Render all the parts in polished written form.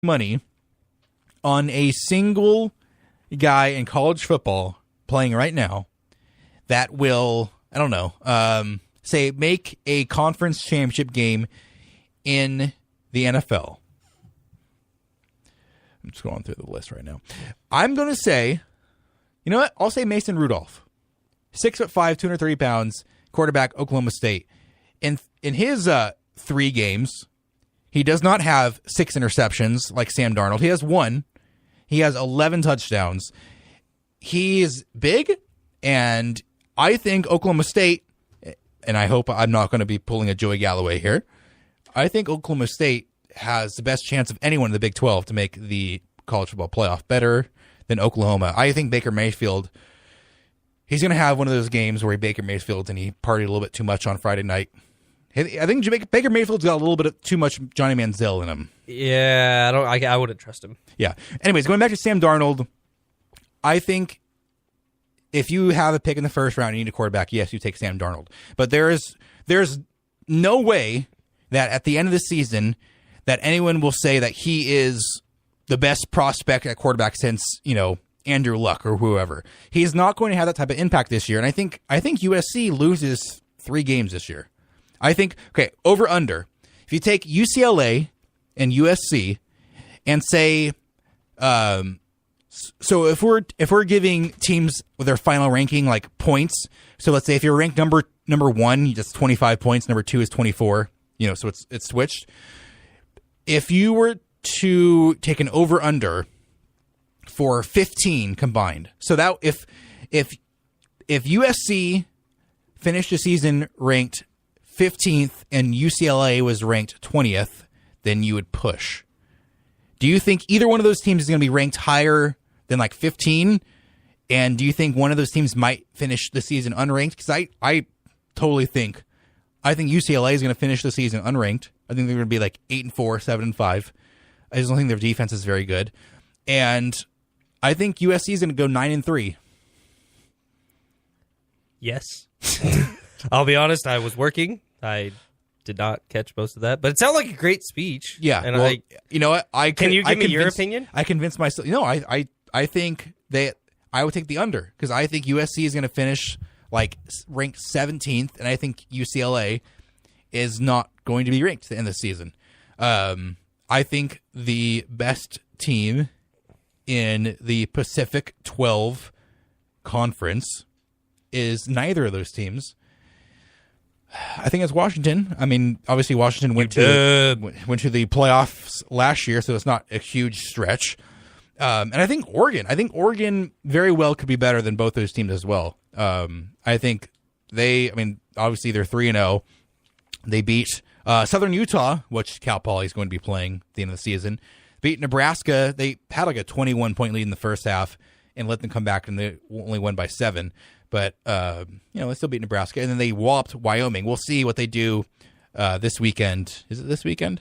money on a single guy in college football playing right now that will, I don't know, say make a conference championship game in the NFL. I'm just going through the list right now. I'm going to say, you know what? I'll say Mason Rudolph. 6'5", 230 pounds, quarterback, Oklahoma State. In his 3 games, he does not have 6 interceptions like Sam Darnold. He has 1. He has 11 touchdowns. He is big, and I think Oklahoma State, and I hope I'm not going to be pulling a Joey Galloway here, I think Oklahoma State has the best chance of anyone in the Big 12 to make the college football playoff, better than Oklahoma. I think Baker Mayfield, he's going to have one of those games where Baker Mayfield and he partied a little bit too much on Friday night. I think Baker Mayfield's got a little bit of too much Johnny Manziel in him. Yeah, I wouldn't trust him. Yeah. Anyways, going back to Sam Darnold, I think if you have a pick in the first round and you need a quarterback, yes, you take Sam Darnold. But there's no way that at the end of the season that anyone will say that he is the best prospect at quarterback since, Andrew Luck or whoever. He's not going to have that type of impact this year. And I think USC loses 3 games this year. I think, okay, over under. If you take UCLA and USC and say, so if we're giving teams with their final ranking like points, so let's say if you're ranked number 1, that's 25 points, number 2 is 24, so it's switched. If you were to take an over under for 15 combined, so that if USC finished the season ranked 15th and UCLA was ranked 20th, then you would push. Do you think either one of those teams is going to be ranked higher than like 15? And do you think one of those teams might finish the season unranked? Because I totally think UCLA is going to finish the season unranked. I think they're going to be like 8-4, 7-5. I just don't think their defense is very good. And I think USC is going to go 9-3. Yes. I'll be honest, I was working. I did not catch most of that, but it sounded like a great speech. Yeah. And well, you know what? Can you give me your opinion? I convinced myself. I think that I would take the under because I think USC is going to finish like ranked 17th, and I think UCLA is not going to be ranked at the end of the season. I think the best team in the Pacific 12 Conference is neither of those teams. I think it's Washington. I mean, obviously Washington went to the playoffs last year, so it's not a huge stretch. And I think Oregon very well could be better than both those teams as well. I think obviously they're 3-0. They beat Southern Utah, which Cal Poly is going to be playing at the end of the season. Beat Nebraska. They had like a 21-point lead in the first half and let them come back, and they only won by 7. But, they still beat Nebraska. And then they whopped Wyoming. We'll see what they do this weekend. Is it this weekend?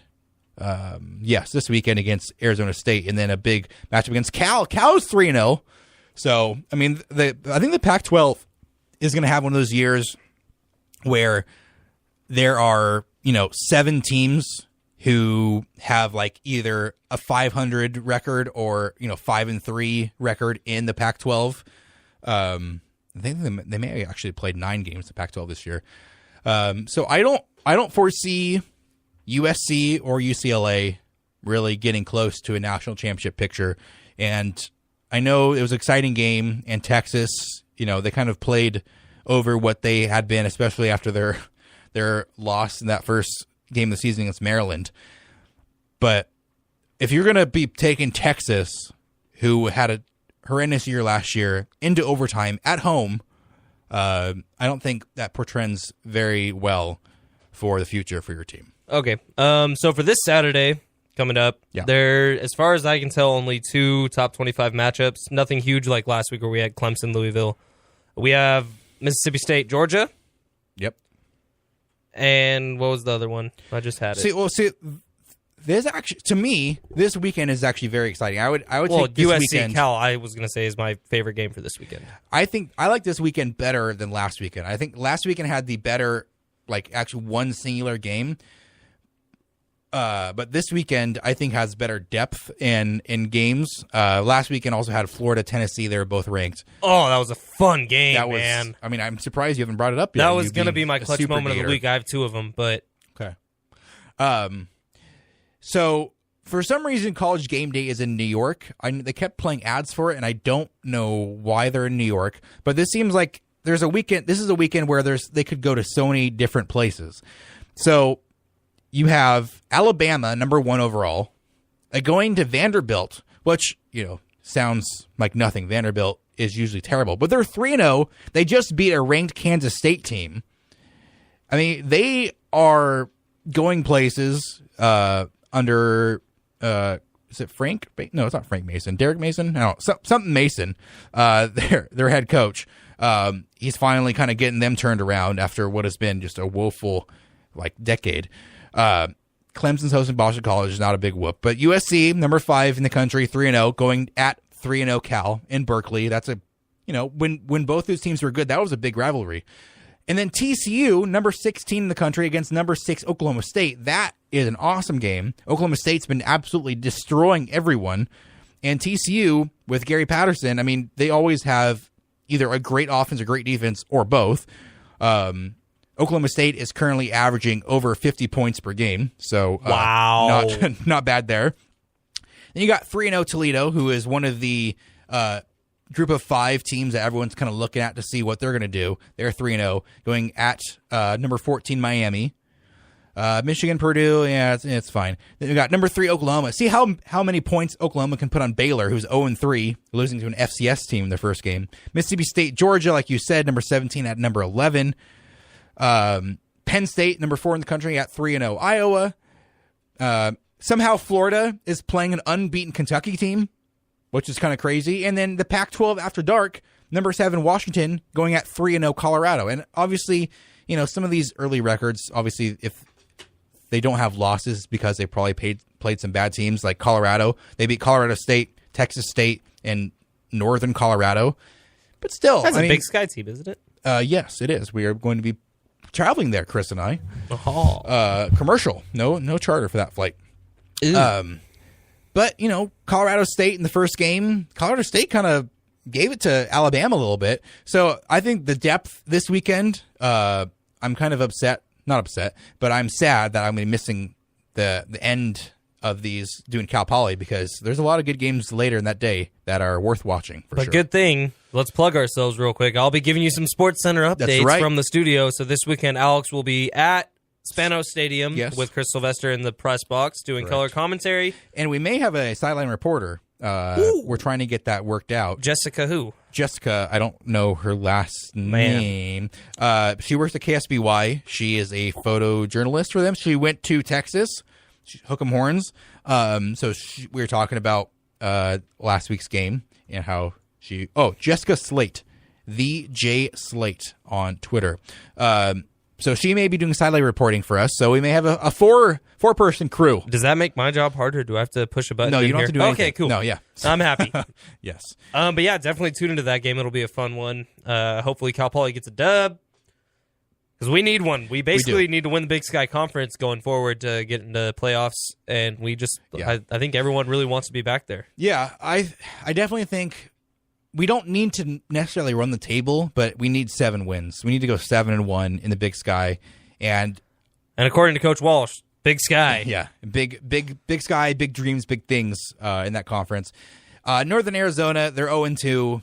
Yes, this weekend against Arizona State. And then a big matchup against Cal. Cal's 3-0. So, I mean, I think the Pac-12 is going to have one of those years where there are, 7 teams who have like either a 500 record or, 5-3 record in the Pac-12. I think they may have actually played 9 games in the Pac-12 this year. So I don't foresee USC or UCLA really getting close to a national championship picture. And I know it was an exciting game, and Texas, they kind of played over what they had been, especially after their loss in that first game of the season against Maryland. But if you're going to be taking Texas, who had a horrendous year last year, into overtime at home, I don't think that portends very well for the future for your team. Okay. So for this Saturday coming up, there, as far as I can tell, only 2 top 25 matchups. Nothing huge like last week where we had Clemson, Louisville. We have Mississippi State, Georgia. Yep. And what was the other one? I just had it. See, there's actually, to me, this weekend is actually very exciting. I would take this USC weekend. Cal, I was going to say, is my favorite game for this weekend. I think I like this weekend better than last weekend. I think last weekend had the better, like, actually one singular game. But this weekend, I think, has better depth in games. Last weekend also had Florida, Tennessee. They were both ranked. Oh, that was a fun game, man. I mean, I'm surprised you haven't brought it up yet. That was going to be my clutch moment of the week. I have 2 of them, but... Okay. So, for some reason, College Game Day is in New York. They kept playing ads for it, and I don't know why they're in New York. But this seems like there's a weekend. This is a weekend where they could go to so many different places. So... You have Alabama, number 1 overall, going to Vanderbilt, which, sounds like nothing. Vanderbilt is usually terrible. But they're 3-0. They just beat a ranked Kansas State team. I mean, they are going places under, is it Frank? No, it's not Frank Mason. Derek Mason? No, something Mason, their head coach. He's finally kind of getting them turned around after what has been just a woeful, decade. Clemson's hosting Boston College is not a big whoop, but USC, number 5 in the country, 3-0, going at 3-0 Cal in Berkeley. That's when both those teams were good, that was a big rivalry. And then TCU, number 16 in the country, against number 6 Oklahoma State. That is an awesome game. Oklahoma State's been absolutely destroying everyone. And TCU, with Gary Patterson, I mean, they always have either a great offense or great defense, or both. Oklahoma State is currently averaging over 50 points per game, so wow, not bad there. Then you got 3-0 Toledo, who is one of the group of 5 teams that everyone's kind of looking at to see what they're going to do. They're 3-0, going at number 14 Miami. Michigan, Purdue, yeah, it's fine. Then you got number 3 Oklahoma. See how many points Oklahoma can put on Baylor, who's 0-3, losing to an FCS team in their first game. Mississippi State, Georgia, like you said, number 17 at number 11. Penn State, number 4 in the country, at 3-0. Iowa. Somehow Florida is playing an unbeaten Kentucky team, which is kind of crazy. And then the Pac-12 after dark, number 7 Washington, going at 3-0 Colorado. And obviously, some of these early records, obviously, if they don't have losses because they probably played some bad teams like Colorado. They beat Colorado State, Texas State, and Northern Colorado. But still, that's a Big Sky team, isn't it? Yes, it is. We are going to be traveling there, Chris and I. Commercial, no charter for that flight. But Colorado State in the first game, Colorado State kind of gave it to Alabama a little bit. So I think the depth this weekend, I'm kind of not upset, but I'm sad that I'm missing the end of these doing Cal Poly, because there's a lot of good games later in that day that are worth watching for sure. Good thing. Let's plug ourselves real quick. I'll be giving you some Sports Center updates from the studio. So this weekend, Alex will be at Spanos Stadium with Chris Sylvester in the press box doing color commentary. And we may have a sideline reporter. We're trying to get that worked out. Jessica who? Jessica, I don't know her last name. She works at KSBY. She is a photojournalist for them. She went to Texas. Hook 'em horns. So we were talking about last week's game and how Jessica Slate, the J Slate on Twitter. So she may be doing sideline reporting for us. So we may have a four-person crew. Does that make my job harder? Do I have to push a button? No, you don't have to do anything. Okay, cool. No, yeah. I'm happy. Yes. But yeah, definitely tune into that game. It'll be a fun one. Hopefully Cal Poly gets a dub, because we need one. We basically need to win the Big Sky Conference going forward to get into playoffs, and we just I think everyone really wants to be back there. Yeah, I definitely think we don't need to necessarily run the table, but we need 7 wins. We need to go 7-1 in the Big Sky, and according to Coach Walsh, Big Sky. Yeah, big sky, big dreams, big things in that conference. Northern Arizona, they're 0-2.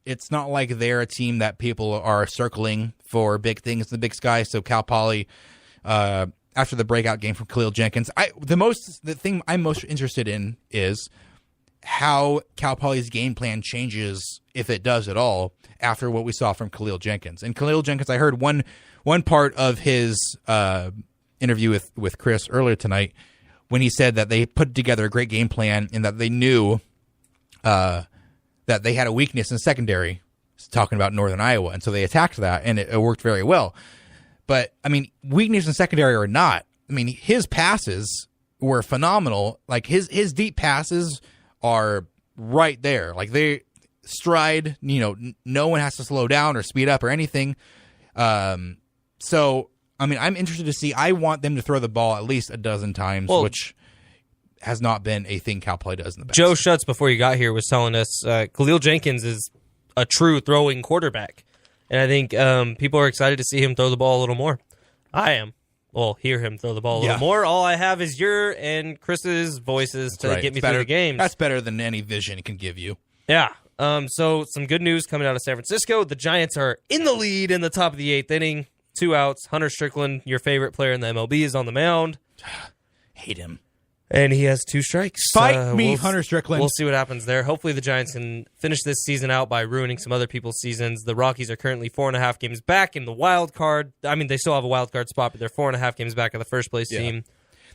It's not like they're a team that people are circling for big things in the Big Sky. So Cal Poly, after the breakout game from Khalil Jenkins, the thing I'm most interested in is how Cal Poly's game plan changes, if it does at all, after what we saw from Khalil Jenkins. And Khalil Jenkins, I heard one part of his interview with Chris earlier tonight when he said that they put together a great game plan and that they knew that they had a weakness in secondary, talking about Northern Iowa, and so they attacked that, and it worked very well. But, I mean, weakness in secondary or not, I mean, his passes were phenomenal. Like, his deep passes are right there. Like, they stride, no one has to slow down or speed up or anything. So I mean, I'm interested to see. I want them to throw the ball at least a dozen times, which has not been a thing Cal Poly does in the past. Joe Schutz, before you got here, was telling us Khalil Jenkins is a true throwing quarterback. And I think people are excited to see him throw the ball a little more. I am. Well, hear him throw the ball a little more. All I have is your and Chris's voices to get me through the games. That's better than any vision can give you. Yeah. So some good news coming out of San Francisco. The Giants are in the lead in the top of the 8th inning. 2 outs. Hunter Strickland, your favorite player in the MLB, is on the mound. Hate him. And he has 2 strikes. Fight me, Hunter Strickland. We'll see what happens there. Hopefully the Giants can finish this season out by ruining some other people's seasons. The Rockies are currently 4.5 games back in the wild card. I mean, they still have a wild card spot, but they're 4.5 games back of the first place team.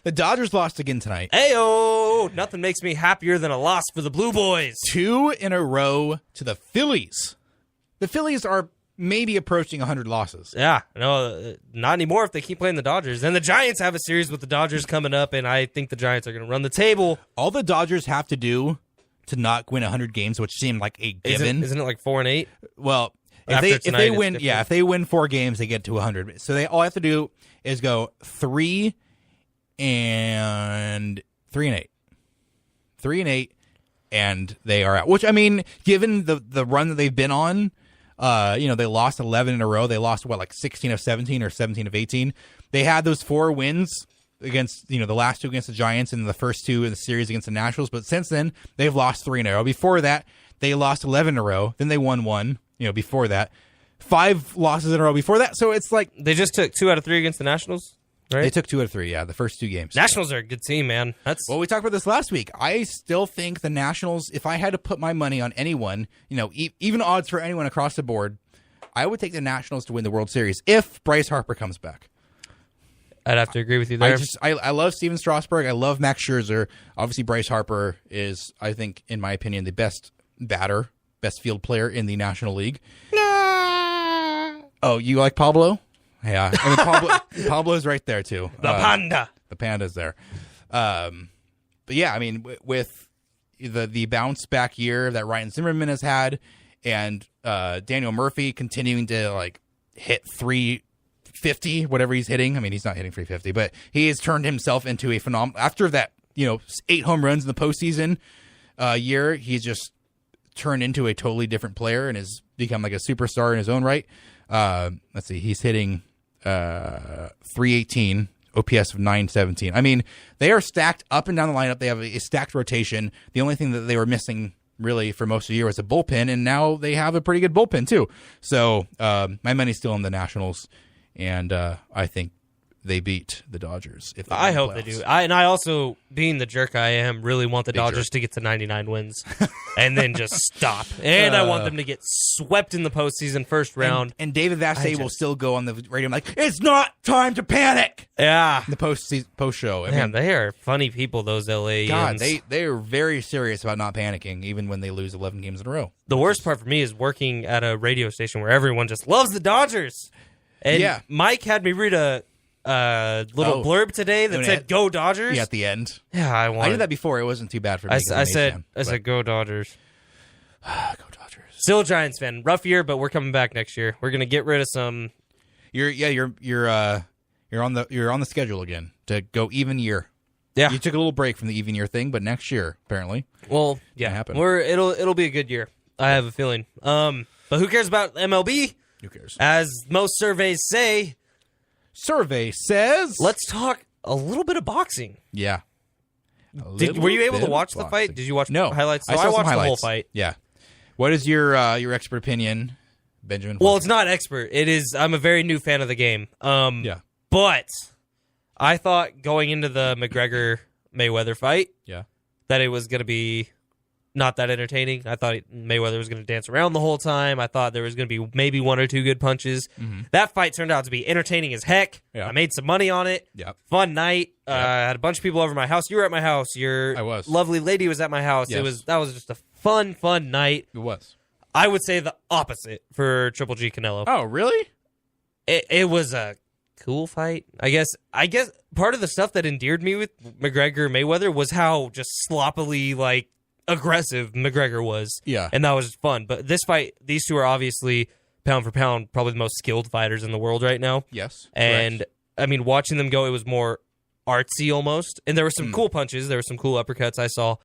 The Dodgers lost again tonight. Ayo! Nothing makes me happier than a loss for the Blue Boys. 2 in a row to the Phillies. The Phillies are maybe approaching 100 losses. Yeah, no, not anymore if they keep playing the Dodgers. Then the Giants have a series with the Dodgers coming up, and I think the Giants are going to run the table. All the Dodgers have to do to not win 100 games, which seemed like a given. Isn't it like 4-8? Well, if they win 4 games, they get to 100. So they all have to do is go 3-8. 3-8, and they are out. Which, I mean, given the run that they've been on, they lost 11 in a row. They lost, 16 of 17 or 17 of 18. They had those 4 wins against, the last 2 against the Giants and the first 2 in the series against the Nationals. But since then, they've lost 3 in a row. Before that, they lost 11 in a row. Then they won 1, before that. 5 losses in a row before that. So it's like... They just took 2 out of 3 against the Nationals? Right? They took 2 out of 3, the first 2 games. Nationals are a good team, man. Well, we talked about this last week. I still think the Nationals, if I had to put my money on anyone, even odds for anyone across the board, I would take the Nationals to win the World Series if Bryce Harper comes back. I'd have to agree with you there. I love Steven Strasburg. I love Max Scherzer. Obviously, Bryce Harper is, I think, in my opinion, the best batter, best field player in the National League. Oh, you like Pablo? Yeah, I mean, Pablo's right there too. The panda. The panda's there. But yeah, I mean, with the bounce back year that Ryan Zimmerman has had, and Daniel Murphy continuing to hit 350, whatever he's hitting. I mean, he's not hitting 350, but he has turned himself into a phenomenal. After that, 8 home runs in the postseason year, he's just turned into a totally different player and has become like a superstar in his own right. Let's see, he's hitting 318, OPS of 917. I mean, they are stacked up and down the lineup. They have a stacked rotation. The only thing that they were missing really for most of the year was a bullpen, and now they have a pretty good bullpen too. So my money's still on the Nationals, and I think they beat the Dodgers. If I hope they do. I also, being the jerk I am, really want the Dodgers to get to 99 wins and then just stop. And I want them to get swept in the postseason first round. And David Vassay will still go on the radio like, it's not time to panic. Yeah. In the post show. Man, they are funny people, those LA. God, they are very serious about not panicking, even when they lose 11 games in a row. The worst part for me is working at a radio station where everyone just loves the Dodgers. And Mike had me read a little blurb today that said "Go Dodgers." Yeah, at the end. Yeah, I did that before. It wasn't too bad for me. I said, "Go Dodgers." Go Dodgers. Still a Giants fan. Rough year, but we're coming back next year. We're gonna get rid of some. You're on the schedule again to go even year. Yeah, you took a little break from the even year thing, but next year apparently. Well, yeah, happen. It'll be a good year. I have a feeling. But who cares about MLB? Who cares? As most surveys say. Survey says... Let's talk a little bit of boxing. Yeah. Were you able to watch the fight? Did you watch the highlights? So I watched the whole fight. Yeah. What is your expert opinion, Benjamin? Well, it's not expert. It is... I'm a very new fan of the game. Yeah. But I thought going into the McGregor-Mayweather fight that it was going to be not that entertaining. I thought Mayweather was going to dance around the whole time. I thought there was going to be maybe 1 or 2 good punches. Mm-hmm. That fight turned out to be entertaining as heck. Yeah. I made some money on it. Yep. Fun night. Yep. I had a bunch of people over my house. You were at my house. I was. Lovely lady was at my house. Yes. That was just a fun night. It was. I would say the opposite for Triple G Canelo. Oh, really? It was a cool fight. I guess part of the stuff that endeared me with McGregor Mayweather was how just sloppily aggressive McGregor was. Yeah. And that was fun. But this fight, these two are obviously pound for pound probably the most skilled fighters in the world right now. Yes. And I mean, watching them go, it was more artsy almost. And there were some cool punches. There were some cool uppercuts I saw.